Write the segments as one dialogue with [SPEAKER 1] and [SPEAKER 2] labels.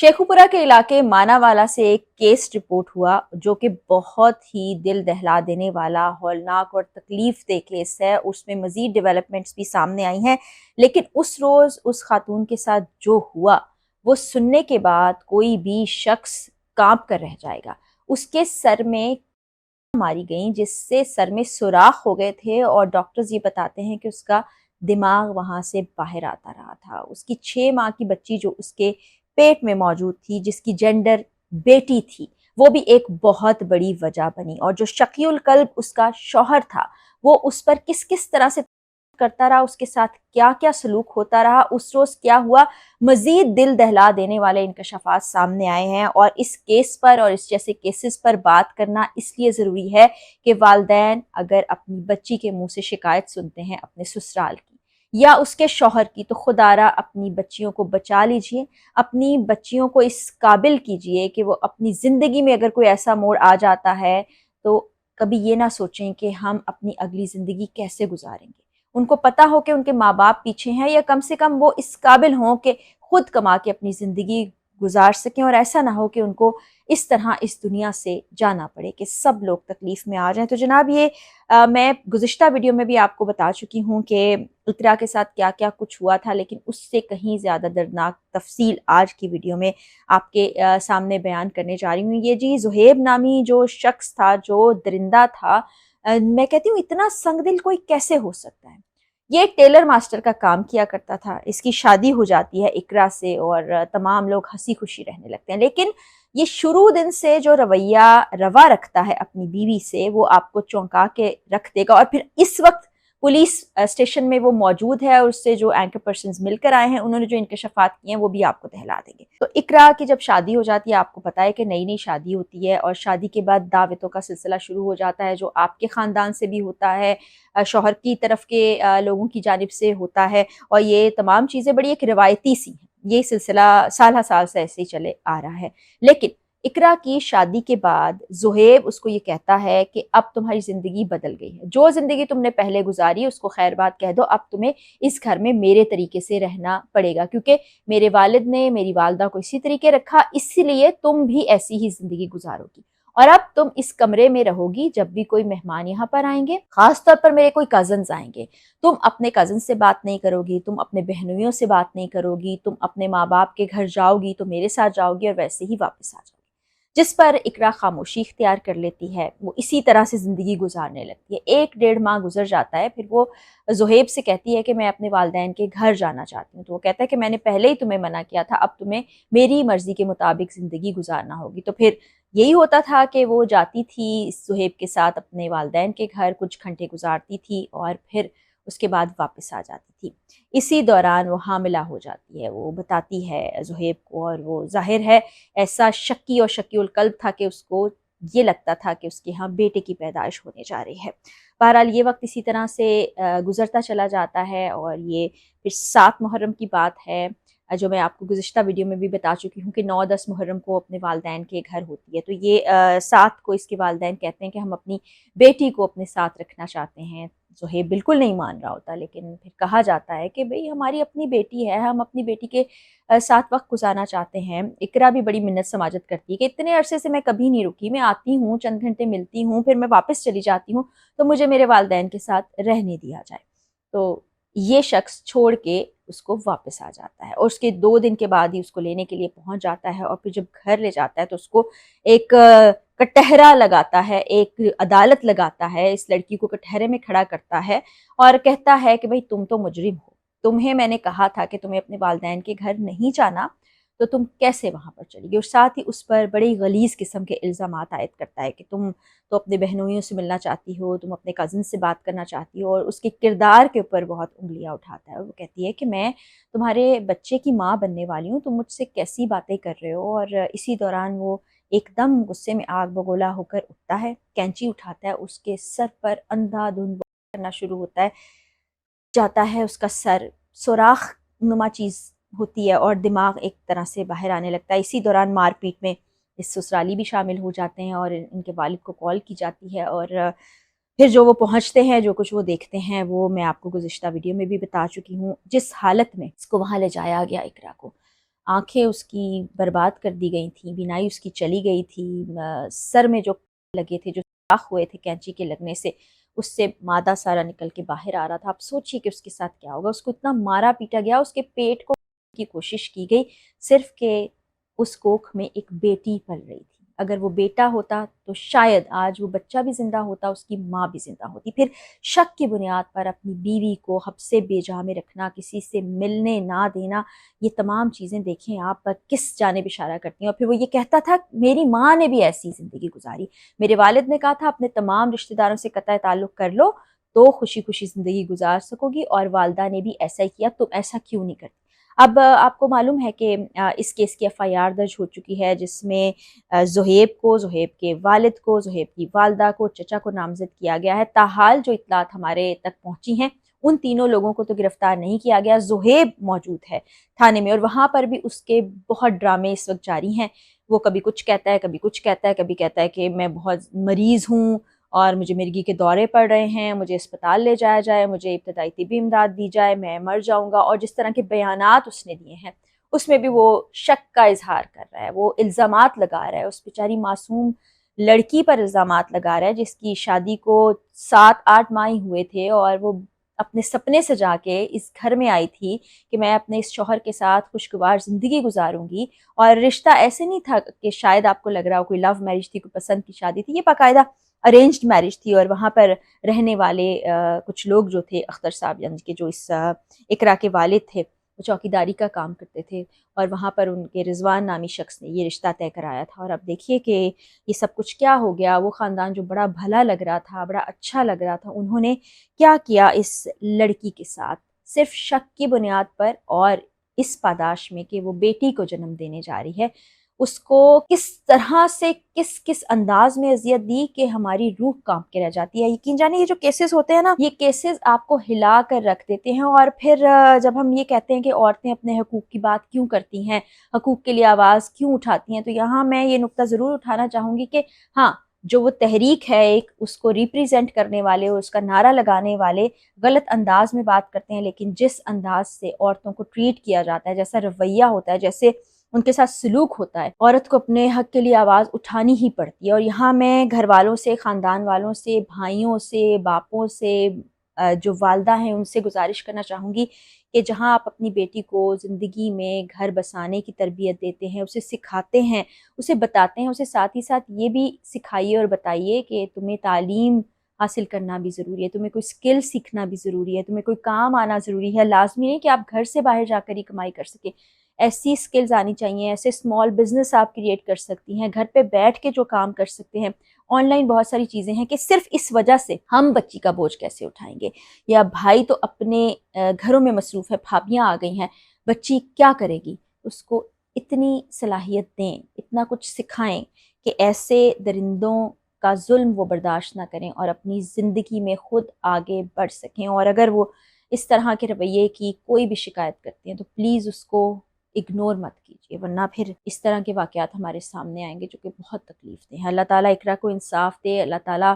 [SPEAKER 1] शेखुपुरा के इलाके मानावाला से एक केस रिपोर्ट हुआ जो कि बहुत ही दिल दहला देने वाला, हौलनाक और तकलीफ दे केस है। उसमें मजीद डेवलपमेंट्स भी सामने आई हैं, लेकिन उस रोज उस खातून के साथ जो हुआ वो सुनने के बाद कोई भी शख्स कांप कर रह जाएगा। उसके सर में मारी गई जिससे सर में सुराख हो गए थे और डॉक्टर्स ये बताते हैं कि उसका दिमाग वहां से बाहर आता रहा था। उसकी 6 माह की बच्ची जो उसके पेट में मौजूद थी, जिसकी जेंडर बेटी थी, वो भी एक बहुत बड़ी वजह बनी। और जो शकीउल कल्ब उसका शौहर था, वो उस पर किस किस तरह से करता रहा, उसके साथ क्या क्या सलूक होता रहा, उस रोज क्या हुआ, मजीद दिल दहला देने वाले इंकशाफात सामने आए हैं। और इस केस पर और इस जैसे केसेस पर बात करना इसलिए ज़रूरी है कि वालिदैन अगर अपनी बच्ची के मुंह से शिकायत सुनते हैं अपने ससुराल की या उसके शौहर की, तो खुदारा अपनी बच्चियों को बचा लीजिए, अपनी बच्चियों को इस काबिल कीजिए कि वो अपनी ज़िंदगी में अगर कोई ऐसा मोड़ आ जाता है तो कभी ये ना सोचें कि हम अपनी अगली ज़िंदगी कैसे गुजारेंगे। उनको पता हो कि उनके माँ बाप पीछे हैं, या कम से कम वो इस काबिल हों कि खुद कमा के अपनी ज़िंदगी गुजार सकें, और ऐसा ना हो कि उनको इस तरह इस दुनिया से जाना पड़े कि सब लोग तकलीफ़ में आ जाएं। तो जनाब ये मैं गुज़िश्ता वीडियो में भी आपको बता चुकी हूँ कि इकरा के साथ क्या क्या कुछ हुआ था, लेकिन उससे कहीं ज़्यादा दर्दनाक तफसील आज की वीडियो में आपके सामने बयान करने जा रही हूँ। ये जी ज़ुहैब नामी जो शख्स था, जो दरिंदा था, मैं कहती हूँ इतना संगदिल कोई कैसे हो सकता है। ये एक टेलर मास्टर का काम किया करता था। इसकी शादी हो जाती है इकरा से और तमाम लोग हंसी खुशी रहने लगते हैं, लेकिन ये शुरू दिन से जो रवैया रवा रखता है अपनी बीवी से, वो आपको चौंका के रख देगा। और फिर इस वक्त पुलिस स्टेशन में वो मौजूद है और उससे जो एंकर पर्सन्स मिलकर आए हैं, उन्होंने जो इंकशाफात किए हैं वो भी आपको दहला देंगे। तो इकरा की जब शादी हो जाती है, आपको पता है कि नई नई शादी होती है और शादी के बाद दावतों का सिलसिला शुरू हो जाता है, जो आपके ख़ानदान से भी होता है, शौहर की तरफ के लोगों की जानिब से होता है। और ये तमाम चीज़ें बड़ी एक रिवायती सी हैं। ये सिलसिला साल साल से ऐसे ही चले आ रहा है। लेकिन इकरा की शादी के बाद ज़ुहैब उसको ये कहता है कि अब तुम्हारी ज़िंदगी बदल गई है, जो ज़िंदगी तुमने पहले गुजारी उसको खैर बात कह दो, अब तुम्हें इस घर में मेरे तरीके से रहना पड़ेगा, क्योंकि मेरे वालिद ने मेरी वालदा को इसी तरीके रखा, इसलिए तुम भी ऐसी ही ज़िंदगी गुजारोगी। और अब तुम इस कमरे में रहोगी, जब भी कोई मेहमान यहाँ पर आएंगे, खास तौर पर मेरे कोई कजन्स आएंगे, तुम अपने कजन से बात नहीं करोगी, तुम अपने बहनोइयों से बात नहीं करोगी, तुम अपने माँ बाप के घर जाओगी तो मेरे साथ जाओगी और वैसे ही वापस आ जाओगी। जिस पर इकरा खामोशी इख्तियार कर लेती है। वो इसी तरह से ज़िंदगी गुजारने लगती है। 1 डेढ़ माह गुजर जाता है, फिर वो ज़ुहैब से कहती है कि मैं अपने वालिदैन के घर जाना चाहती हूँ। तो वो कहता है कि मैंने पहले ही तुम्हें मना किया था, अब तुम्हें मेरी मर्ज़ी के मुताबिक ज़िंदगी गुजारना होगी। तो फिर यही होता था कि वो जाती थी ज़ुहैब के साथ अपने वालिदैन के घर, कुछ घंटे गुजारती थी और फिर उसके बाद वापस आ जाती थी। इसी दौरान वो हामिला हो जाती है, वो बताती है ज़ुहैब को, और वो ज़ाहिर है ऐसा शक्की और शकीउल कल्ब था कि उसको ये लगता था कि उसके यहाँ बेटे की पैदाइश होने जा रही है। बहरहाल ये वक्त इसी तरह से गुजरता चला जाता है और ये फिर 7 मुहर्रम की बात है, जो मैं आपको गुज़िश्ता वीडियो में भी बता चुकी हूँ कि 9-10 मुहर्रम को अपने वालिदैन के घर होती है। तो ये 7 को इसके वालिदैन कहते हैं कि हम अपनी बेटी को अपने साथ रखना चाहते हैं। ज़ुहैब बिल्कुल नहीं मान रहा होता, लेकिन फिर कहा जाता है कि भई हमारी अपनी बेटी है, हम अपनी बेटी के साथ वक्त गुजारना चाहते हैं। इकरा भी बड़ी मिन्नत समाजत करती है कि इतने अरसे से मैं कभी नहीं रुकी, मैं आती हूँ, चंद घंटे मिलती हूँ, फिर मैं वापस चली जाती हूँ, तो मुझे मेरे वालिदैन के साथ रहने दिया जाए। तो ये शख्स छोड़ के उसको वापस आ जाता है और उसके 2 दिन के बाद ही उसको लेने के लिए पहुंच जाता है। और फिर जब घर ले जाता है तो उसको एक कटहरा लगाता है, एक अदालत लगाता है, इस लड़की को कटहरे में खड़ा करता है और कहता है कि भाई तुम तो मुजरिम हो, तुम्हें मैंने कहा था कि तुम्हें अपने वालिदैन के घर नहीं जाना, तो तुम कैसे वहां पर चली गई। और साथ ही उस पर बड़ी गलीज किस्म के इल्ज़ामात आयद करता है कि तुम तो अपने बहनोइयों से मिलना चाहती हो, तुम अपने कज़न से बात करना चाहती हो, और उसके किरदार के ऊपर बहुत उंगलियां उठाता है। और वो कहती है कि मैं तुम्हारे बच्चे की माँ बनने वाली हूँ, तुम मुझसे कैसी बातें कर रहे हो। और इसी दौरान वो एकदम गुस्से में आग बगोला होकर उठता है, कैंची उठाता है, उसके सर पर अंधाधुंध करना शुरू होता है, जाता है उसका सर, सुराख नुमा चीज़ होती है और दिमाग एक तरह से बाहर आने लगता है। इसी दौरान मारपीट में इस ससुराली भी शामिल हो जाते हैं और इनके वालिद को कॉल की जाती है। और फिर जो वो पहुंचते हैं, जो कुछ वो देखते हैं, वो मैं आपको गुज़िश्ता वीडियो में भी बता चुकी हूँ। जिस हालत में इसको वहाँ ले जाया गया इकरा को, آنکھیں اس کی برباد کر دی گئی تھیں، بینائی اس کی چلی گئی تھی، سر میں جو لگے تھے، جو سوراخ ہوئے تھے کینچی کے لگنے سے، اس سے مادہ سارا نکل کے باہر آ رہا تھا۔ آپ سوچئے کہ اس کے ساتھ کیا ہوگا۔ اس کو اتنا مارا پیٹا گیا، اس کے پیٹ کو کی کوشش کی گئی، صرف کہ اس کوکھ میں ایک بیٹی پل رہی تھی۔ اگر وہ بیٹا ہوتا تو شاید آج وہ بچہ بھی زندہ ہوتا، اس کی ماں بھی زندہ ہوتی۔ پھر شک کی بنیاد پر اپنی بیوی کو حبس بے جا میں رکھنا، کسی سے ملنے نہ دینا، یہ تمام چیزیں دیکھیں آپ کس جانب اشارہ کرتی ہیں۔ اور پھر وہ یہ کہتا تھا میری ماں نے بھی ایسی زندگی گزاری، میرے والد نے کہا تھا اپنے تمام رشتہ داروں سے قطع تعلق کر لو تو خوشی خوشی زندگی گزار سکو گی، اور والدہ نے بھی ایسا ہی کیا، تم ایسا کیوں نہیں کرتی۔ اب آپ کو معلوم ہے کہ اس کیس کی FIR درج ہو چکی ہے، جس میں زہیب کو، زہیب کے والد کو، زہیب کی والدہ کو، چچا کو نامزد کیا گیا ہے۔ تاحال جو اطلاعات ہمارے تک پہنچی ہیں، ان تینوں لوگوں کو تو گرفتار نہیں کیا گیا۔ زہیب موجود ہے تھانے میں، اور وہاں پر بھی اس کے بہت ڈرامے اس وقت جاری ہیں۔ وہ کبھی کچھ کہتا ہے، کبھی کچھ کہتا ہے، کبھی کہتا ہے کہ میں بہت مریض ہوں اور مجھے مرگی کے دورے پڑ رہے ہیں، مجھے اسپتال لے جایا جائے، مجھے ابتدائی طبی امداد دی جائے، میں مر جاؤں گا، اور جس طرح کے بیانات اس نے دیے ہیں اس میں بھی وہ شک کا اظہار کر رہا ہے، وہ الزامات لگا رہا ہے، اس بیچاری معصوم لڑکی پر الزامات لگا رہا ہے جس کی شادی کو 7-8 ماہ ہی ہوئے تھے، اور وہ اپنے سپنے سجا کے اس گھر میں آئی تھی کہ میں اپنے اس شوہر کے ساتھ خوشگوار زندگی گزاروں گی۔ اور رشتہ ایسے نہیں تھا کہ شاید آپ کو لگ رہا ہو کوئی لو میرج تھی، کوئی پسند کی شادی تھی، یہ باقاعدہ ارینجڈ میرج تھی۔ اور وہاں پر رہنے والے کچھ لوگ جو تھے، اختر صاحب یعنی کہ جو اس اقرا کے والد تھے، وہ چوکیداری کا کام کرتے تھے، اور وہاں پر ان کے رضوان نامی شخص نے یہ رشتہ طے کرایا تھا۔ اور اب دیکھیے کہ یہ سب کچھ کیا ہو گیا۔ وہ خاندان جو بڑا بھلا لگ رہا تھا، بڑا اچھا لگ رہا تھا، انہوں نے کیا کیا اس لڑکی کے ساتھ، صرف شک کی بنیاد پر، اور اس پاداش میں کہ وہ بیٹی کو جنم دینے جا رہی ہے، اس کو کس طرح سے کس انداز میں اذیت دی کہ ہماری روح کانپ کے رہ جاتی ہے۔ یقین جانیں یہ جو کیسز ہوتے ہیں نا، یہ کیسز آپ کو ہلا کر رکھ دیتے ہیں۔ اور پھر جب ہم یہ کہتے ہیں کہ عورتیں اپنے حقوق کی بات کیوں کرتی ہیں، حقوق کے لیے آواز کیوں اٹھاتی ہیں، تو یہاں میں یہ نقطہ ضرور اٹھانا چاہوں گی کہ ہاں، جو وہ تحریک ہے ایک، اس کو ریپریزنٹ کرنے والے اور اس کا نعرہ لگانے والے غلط انداز میں بات کرتے ہیں، لیکن جس انداز سے عورتوں کو ٹریٹ کیا جاتا ہے، جیسا رویہ ہوتا ہے، جیسے ان کے ساتھ سلوک ہوتا ہے، عورت کو اپنے حق کے لیے آواز اٹھانی ہی پڑتی ہے۔ اور یہاں میں گھر والوں سے، خاندان والوں سے، بھائیوں سے، باپوں سے، جو والدہ ہیں ان سے گزارش کرنا چاہوں گی کہ جہاں آپ اپنی بیٹی کو زندگی میں گھر بسانے کی تربیت دیتے ہیں، اسے سکھاتے ہیں، اسے بتاتے ہیں، اسے ساتھ ہی ساتھ یہ بھی سکھائیے اور بتائیے کہ تمہیں تعلیم حاصل کرنا بھی ضروری ہے، تمہیں کوئی اسکل سیکھنا بھی ضروری ہے، تمہیں کوئی کام آنا ضروری ہے۔ لازمی نہیں کہ آپ گھر سے باہر جا کر ہی کمائی کر سکیں، ایسی سکلز آنی چاہیے، ایسے اسمال بزنس آپ کریٹ کر سکتی ہیں، گھر پہ بیٹھ کے جو کام کر سکتے ہیں۔ آن لائن بہت ساری چیزیں ہیں کہ صرف اس وجہ سے ہم بچی کا بوجھ کیسے اٹھائیں گے، یا بھائی تو اپنے گھروں میں مصروف ہے، بھابیاں آ گئی ہیں، بچی کیا کرے گی، اس کو اتنی صلاحیت دیں، اتنا کچھ سکھائیں کہ ایسے درندوں کا ظلم وہ برداشت نہ کریں اور اپنی زندگی میں خود آگے بڑھ سکیں۔ اور اگر وہ اس طرح کے رویے کی کوئی بھی شکایت کرتے ہیں تو پلیز اس کو اگنور مت کیجیے، ورنہ پھر اس طرح کے واقعات ہمارے سامنے آئیں گے جو کہ بہت تکلیف دہ ہیں۔ اللہ تعالیٰ اقرا کو انصاف دے، اللہ تعالیٰ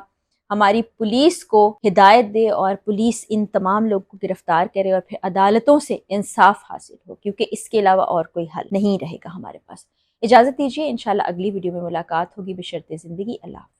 [SPEAKER 1] ہماری پولیس کو ہدایت دے، اور پولیس ان تمام لوگوں کو گرفتار کرے، اور پھر عدالتوں سے انصاف حاصل ہو، کیونکہ اس کے علاوہ اور کوئی حل نہیں رہے گا ہمارے پاس۔ اجازت دیجیے، انشاءاللہ اگلی ویڈیو میں ملاقات ہوگی بشرط زندگی۔ اللہ حافظ۔